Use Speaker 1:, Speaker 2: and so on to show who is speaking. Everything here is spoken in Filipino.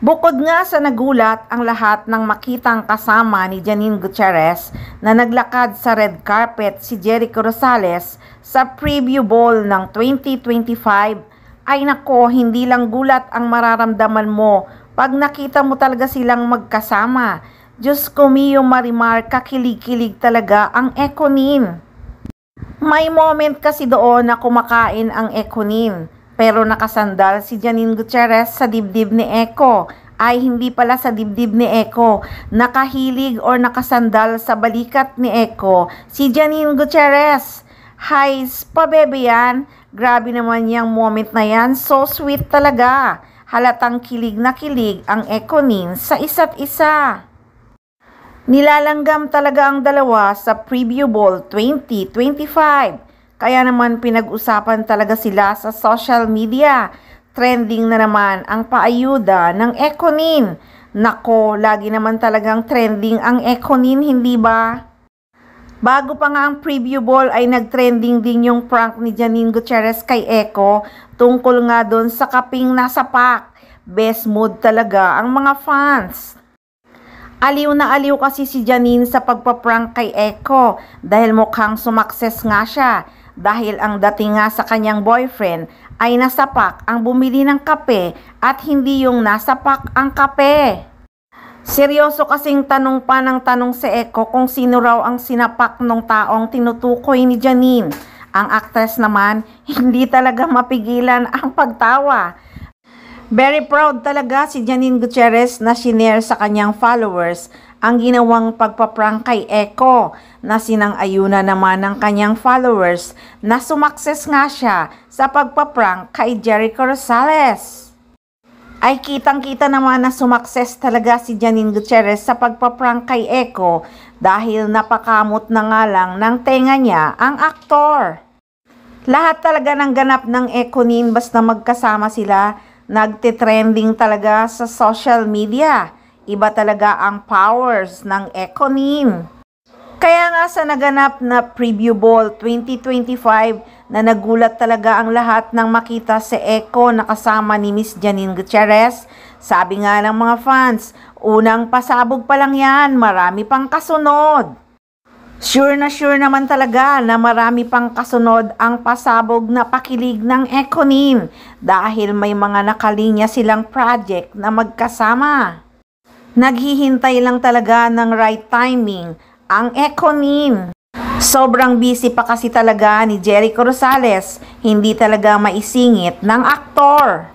Speaker 1: Bukod nga sa nagulat ang lahat ng makitang kasama ni Janine Gutierrez na naglakad sa red carpet si Jericho Rosales sa preview ball ng 2025, ay nako, hindi lang gulat ang mararamdaman mo pag nakita mo talaga silang magkasama. Diyos ko, Mio Marimar, kakilig-kilig talaga ang Econin. May moment kasi doon na kumakain ang Econin, pero nakasandal si Janine Gutierrez sa dibdib ni Eco. Ay hindi pala sa dibdib ni Eco, nakahilig or nakasandal sa balikat ni Eco si Janine Gutierrez. Hay, pabebe yan. Grabe naman yung moment na yan, so sweet talaga. Halatang kilig na kilig ang Econin sa isa't isa. Nilalanggam talaga ang dalawa sa preview ball 2025. Kaya naman pinag-usapan talaga sila sa social media. Trending na naman ang paayuda ng Econin. Nako, lagi naman talagang trending ang Econin, hindi ba? Bago pa nga ang preview ball ay nag-trending din yung prank ni Janine Gutierrez kay Eco tungkol nga doon sa kaping nasa pack. Best mood talaga ang mga fans. Aliw na aliw kasi si Janine sa pagpaprank kay Eco dahil mukhang sumakses nga siya dahil ang dating nga sa kanyang boyfriend ay nasapak ang bumili ng kape at hindi yung nasapak ang kape. Seryoso kasing tanong pa ng tanong si Eco kung sino raw ang sinapak ng taong tinutukoy ni Janine. Ang actress naman, hindi talaga mapigilan ang pagtawa. Very proud talaga si Janine Gutierrez na shinare sa kanyang followers ang ginawang pagpaprank kay Eco na sinang-ayuna naman ng kanyang followers na sumakses nga siya sa pagpaprank kay Jericho Rosales. Ay kitang-kita naman na sumakses talaga si Janine Gutierrez sa pagpaprank kay Eco dahil napakamot na nga lang ng tenga niya ang aktor. Lahat talaga ng ganap ng Econin basta magkasama sila, nagtitrending talaga sa social media. Iba talaga ang powers ng Econin. Kaya nga sa naganap na preview ball 2025 na nagulat talaga ang lahat nang makita si Eco na kasama ni Miss Janine Gutierrez. Sabi nga ng mga fans, unang pasabog pa lang yan, marami pang kasunod. Sure naman talaga na marami pang kasunod ang pasabog na pakilig ng Econin dahil may mga nakalinya silang project na magkasama. Naghihintay lang talaga ng right timing ang Econin. Sobrang busy pa kasi talaga ni Jericho Rosales, hindi talaga maisingit ng aktor.